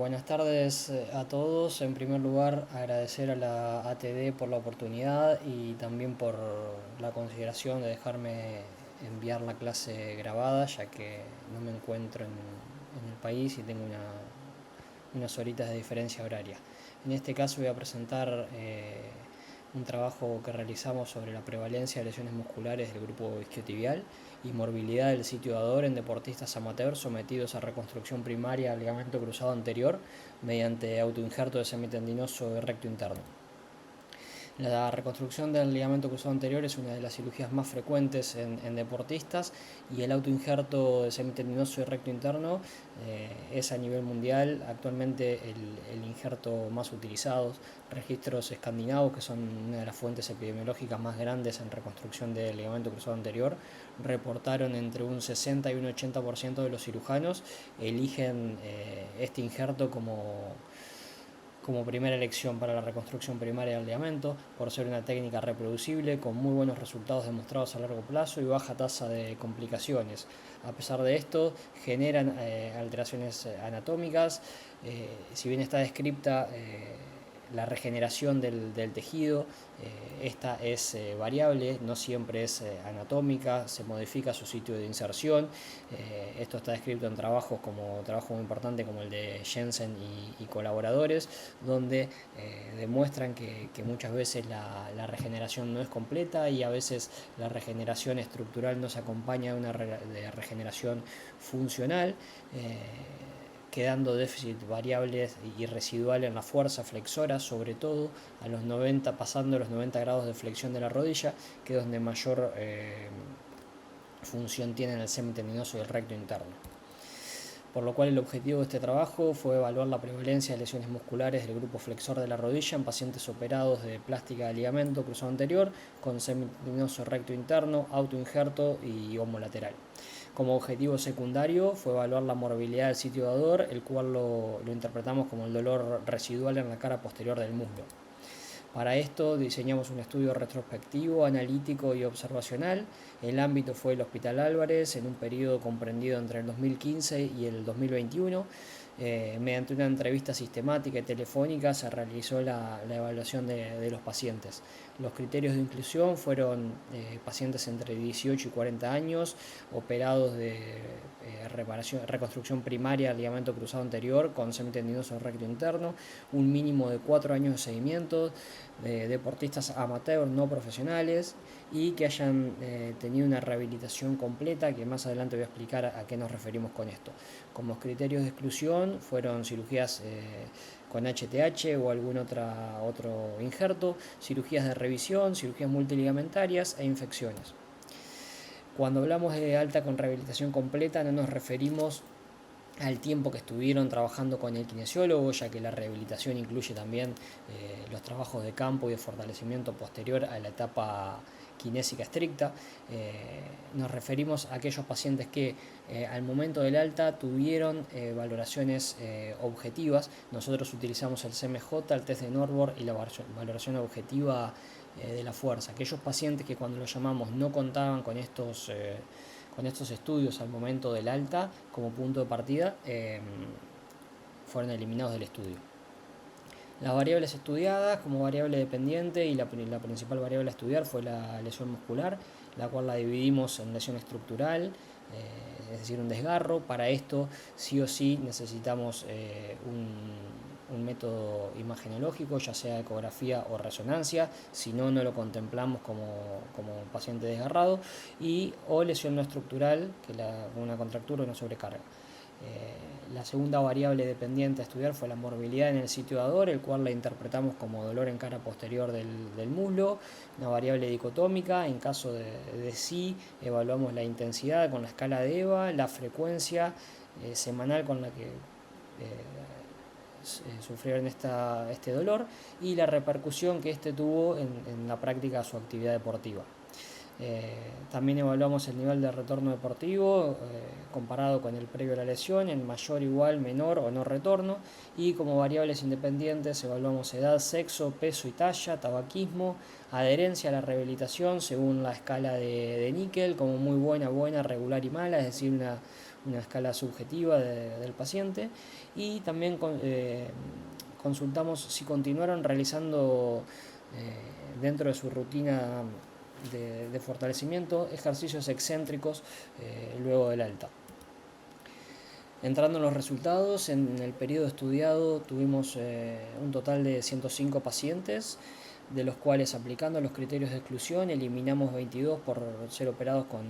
Buenas tardes a todos. En primer lugar, agradecer a la ATD por la oportunidad y también por la consideración de dejarme enviar la clase grabada, ya que no me encuentro en el país y tengo unas horitas de diferencia horaria. En este caso voy a presentar un trabajo que realizamos sobre la prevalencia de lesiones musculares del grupo isquiotibial y morbilidad del sitio dador en deportistas amateurs sometidos a reconstrucción primaria al ligamento cruzado anterior mediante autoinjerto de semitendinoso recto interno. La reconstrucción del ligamento cruzado anterior es una de las cirugías más frecuentes en deportistas, y el autoinjerto de semitendinoso y recto interno es a nivel mundial actualmente el injerto más utilizado. Registros escandinavos, que son una de las fuentes epidemiológicas más grandes en reconstrucción del ligamento cruzado anterior, reportaron entre un 60 y un 80% de los cirujanos eligen este injerto como primera elección para la reconstrucción primaria del ligamento, por ser una técnica reproducible con muy buenos resultados demostrados a largo plazo y baja tasa de complicaciones. A pesar de esto, generan alteraciones anatómicas. Si bien está descripta la regeneración del tejido, esta es variable, no siempre es anatómica, se modifica su sitio de inserción. Esto está descrito en trabajos muy importante como el de Jensen y colaboradores, donde demuestran que muchas veces la regeneración no es completa, y a veces la regeneración estructural no se acompaña de una regeneración funcional, quedando déficit variables y residual en la fuerza flexora, sobre todo a los 90, pasando los 90 grados de flexión de la rodilla, que es donde mayor función tienen el semitendinoso y el recto interno. Por lo cual el objetivo de este trabajo fue evaluar la prevalencia de lesiones musculares del grupo flexor de la rodilla en pacientes operados de plástica de ligamento cruzado anterior con semitendinoso recto interno, autoinjerto y homolateral. Como objetivo secundario fue evaluar la morbilidad del sitio dador, el cual lo interpretamos como el dolor residual en la cara posterior del muslo. Para esto diseñamos un estudio retrospectivo, analítico y observacional. El ámbito fue el Hospital Álvarez en un periodo comprendido entre el 2015 y el 2021. Mediante una entrevista sistemática y telefónica se realizó la evaluación de los pacientes. Los criterios de inclusión fueron pacientes entre 18 y 40 años, operados de reconstrucción primaria del ligamento cruzado anterior con semitendinoso recto interno, un mínimo de 4 años de seguimiento, deportistas amateurs no profesionales, y que hayan tenido una rehabilitación completa, que más adelante voy a explicar a qué nos referimos con esto. Como criterios de exclusión fueron cirugías con HTH o algún otro injerto, cirugías de revisión, cirugías multiligamentarias e infecciones. Cuando hablamos de alta con rehabilitación completa, no nos referimos al tiempo que estuvieron trabajando con el kinesiólogo, ya que la rehabilitación incluye también los trabajos de campo y de fortalecimiento posterior a la etapa kinésica estricta. Nos referimos a aquellos pacientes que al momento del alta tuvieron valoraciones objetivas. Nosotros utilizamos el CMJ, el test de Norborg y la valoración objetiva de la fuerza. Aquellos pacientes que cuando los llamamos no contaban con estos estudios al momento del alta como punto de partida, fueron eliminados del estudio. Las variables estudiadas como variable dependiente, y la principal variable a estudiar fue la lesión muscular, la cual la dividimos en lesión estructural, es decir, un desgarro. Para esto sí o sí necesitamos un método imagenológico, ya sea ecografía o resonancia, si no, no lo contemplamos como paciente desgarrado, o lesión no estructural, que una contractura o una sobrecarga. La segunda variable dependiente a estudiar fue la morbilidad en el sitio dador, el cual la interpretamos como dolor en cara posterior del muslo, una variable dicotómica. En caso de sí, evaluamos la intensidad con la escala de EVA, la frecuencia semanal con la que sufrieron este dolor, y la repercusión que este tuvo en la práctica de su actividad deportiva. También evaluamos el nivel de retorno deportivo comparado con el previo a la lesión, en mayor, igual, menor o no retorno, y como variables independientes evaluamos edad, sexo, peso y talla, tabaquismo, adherencia a la rehabilitación según la escala de níquel, como muy buena, regular y mala, es decir, una escala subjetiva del paciente, y también consultamos si continuaron realizando dentro de su rutina de fortalecimiento ejercicios excéntricos luego del alta. Entrando en los resultados, en el periodo estudiado tuvimos un total de 105 pacientes, de los cuales, aplicando los criterios de exclusión, eliminamos 22 por ser operados con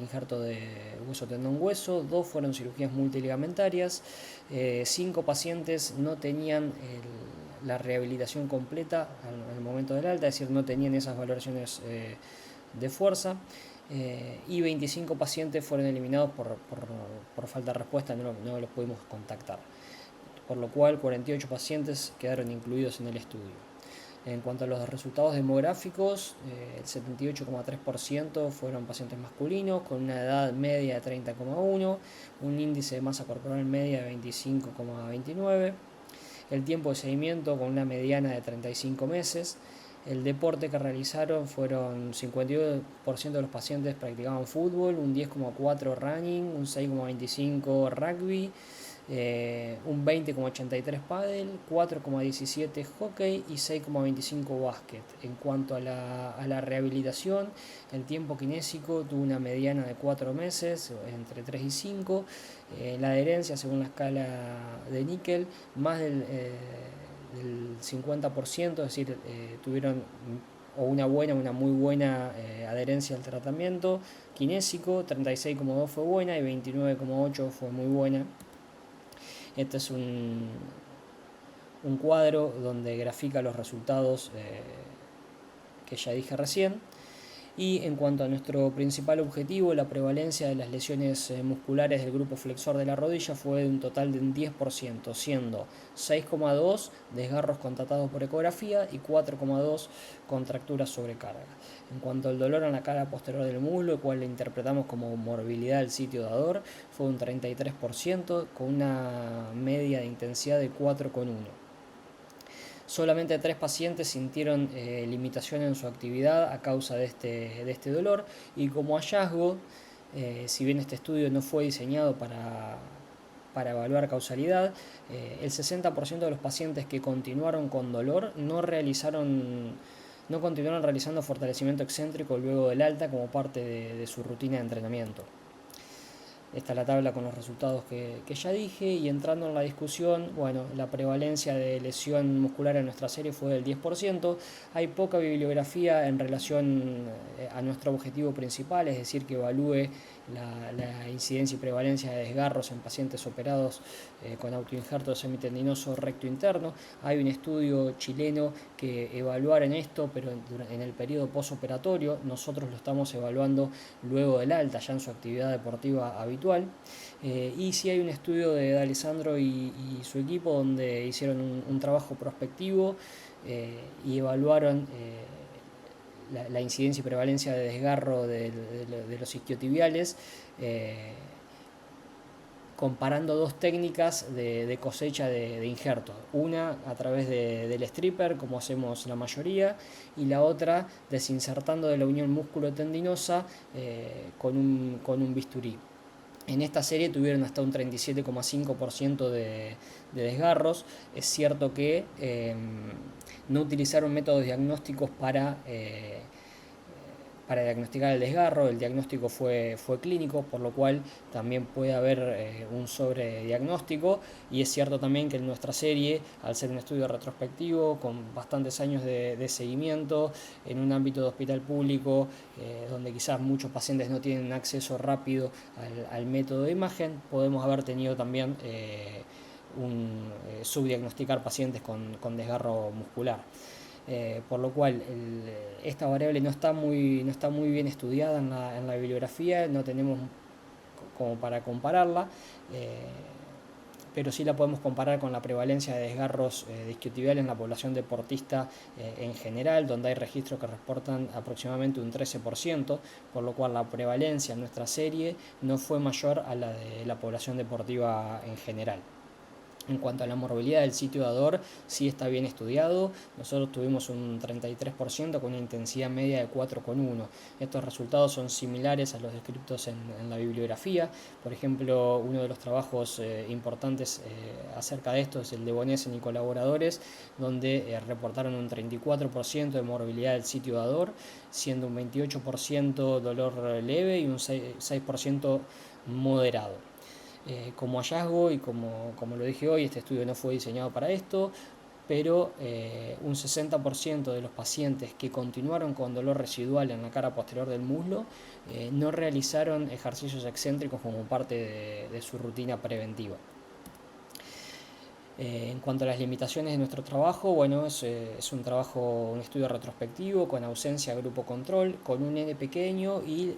injerto de hueso tendón hueso, 2 fueron cirugías multiligamentarias, 5 pacientes no tenían la rehabilitación completa al momento del alta, es decir, no tenían esas valoraciones de fuerza. Y 25 pacientes fueron eliminados por falta de respuesta, no los pudimos contactar, por lo cual 48 pacientes quedaron incluidos en el estudio. En cuanto a los resultados demográficos, el 78,3% fueron pacientes masculinos con una edad media de 30,1, un índice de masa corporal media de 25,29, el tiempo de seguimiento con una mediana de 35 meses. El deporte que realizaron fueron 52% de los pacientes practicaban fútbol, un 10,4% running, un 6,25% rugby, un 20,83% pádel, 4,17% hockey y 6,25% básquet. En cuanto a la rehabilitación, el tiempo kinésico tuvo una mediana de 4 meses, entre 3 y 5. La adherencia, según la escala de níquel, más del 50%, es decir, tuvieron o una buena o una muy buena adherencia al tratamiento kinésico, 36,2 fue buena y 29,8 fue muy buena. Este es un cuadro donde grafica los resultados que ya dije recién. Y en cuanto a nuestro principal objetivo, la prevalencia de las lesiones musculares del grupo flexor de la rodilla fue de un total de un 10%, siendo 6,2 desgarros constatados por ecografía y 4,2 contracturas sobrecarga. En cuanto al dolor en la cara posterior del muslo, el cual le interpretamos como morbilidad del sitio dador, fue un 33%, con una media de intensidad de 4,1. Solamente 3 pacientes sintieron limitación en su actividad a causa de este dolor, y como hallazgo, si bien este estudio no fue diseñado para evaluar causalidad, el 60% de los pacientes que continuaron con dolor no continuaron realizando fortalecimiento excéntrico luego del alta como parte de su rutina de entrenamiento. Esta es la tabla con los resultados que ya dije, y entrando en la discusión, bueno, la prevalencia de lesión muscular en nuestra serie fue del 10%, hay poca bibliografía en relación a nuestro objetivo principal, es decir, que evalúe la incidencia y prevalencia de desgarros en pacientes operados con autoinjerto semitendinoso recto interno. Hay un estudio chileno que evaluaron esto, pero en el periodo postoperatorio. Nosotros lo estamos evaluando luego del alta, ya en su actividad deportiva habitual. Y sí hay un estudio de D'Alessandro y su equipo donde hicieron un trabajo prospectivo y evaluaron la incidencia y prevalencia de desgarro de los isquiotibiales, comparando dos técnicas de cosecha de injerto, una a través del stripper, como hacemos la mayoría, y la otra desinsertando de la unión músculo-tendinosa con un bisturí. En esta serie tuvieron hasta un 37,5% de desgarros. Es cierto que no utilizaron métodos diagnósticos para diagnosticar el desgarro. El diagnóstico fue clínico, por lo cual también puede haber un sobrediagnóstico, y es cierto también que en nuestra serie, al ser un estudio retrospectivo con bastantes años de seguimiento en un ámbito de hospital público donde quizás muchos pacientes no tienen acceso rápido al método de imagen, podemos haber tenido también subdiagnosticar pacientes con desgarro muscular. Por lo cual esta variable no está muy bien estudiada en la bibliografía, no tenemos como para compararla, pero sí la podemos comparar con la prevalencia de desgarros de isquiotibiales en la población deportista en general, donde hay registros que reportan aproximadamente un 13%, por lo cual la prevalencia en nuestra serie no fue mayor a la de la población deportiva en general. En cuanto a la morbilidad del sitio dador, sí está bien estudiado. Nosotros tuvimos un 33% con una intensidad media de 4,1. Estos resultados son similares a los descritos en la bibliografía. Por ejemplo, uno de los trabajos importantes acerca de esto es el de Bonessen y colaboradores, donde reportaron un 34% de morbilidad del sitio dador, siendo un 28% dolor leve y un 6% moderado. Como hallazgo y como lo dije hoy, este estudio no fue diseñado para esto, pero un 60% de los pacientes que continuaron con dolor residual en la cara posterior del muslo no realizaron ejercicios excéntricos como parte de su rutina preventiva. En cuanto a las limitaciones de nuestro trabajo, bueno, es un estudio retrospectivo con ausencia de grupo control, con un N pequeño y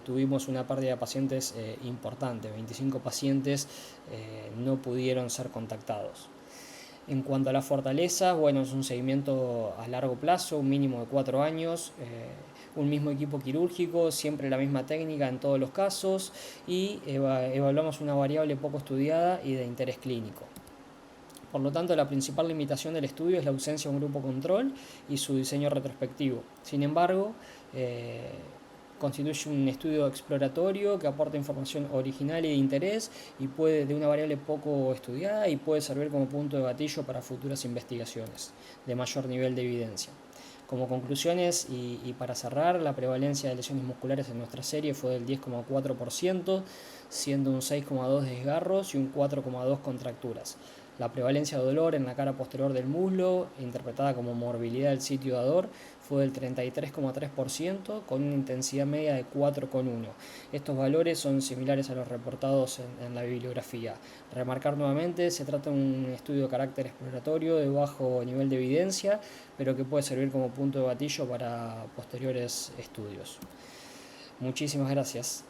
tuvimos una pérdida de pacientes importante, 25 pacientes no pudieron ser contactados. En cuanto a la fortaleza, bueno, es un seguimiento a largo plazo, un mínimo de 4 años, un mismo equipo quirúrgico, siempre la misma técnica en todos los casos y evaluamos una variable poco estudiada y de interés clínico. Por lo tanto, la principal limitación del estudio es la ausencia de un grupo control y su diseño retrospectivo. Sin embargo, constituye un estudio exploratorio que aporta información original y de interés y de una variable poco estudiada y puede servir como punto de gatillo para futuras investigaciones de mayor nivel de evidencia. Como conclusiones y para cerrar, la prevalencia de lesiones musculares en nuestra serie fue del 10,4%, siendo un 6,2% de desgarros y un 4,2% contracturas. La prevalencia de dolor en la cara posterior del muslo, interpretada como morbilidad del sitio dador, fue del 33,3% con una intensidad media de 4,1. Estos valores son similares a los reportados en la bibliografía. Remarcar nuevamente, se trata de un estudio de carácter exploratorio de bajo nivel de evidencia, pero que puede servir como punto de gatillo para posteriores estudios. Muchísimas gracias.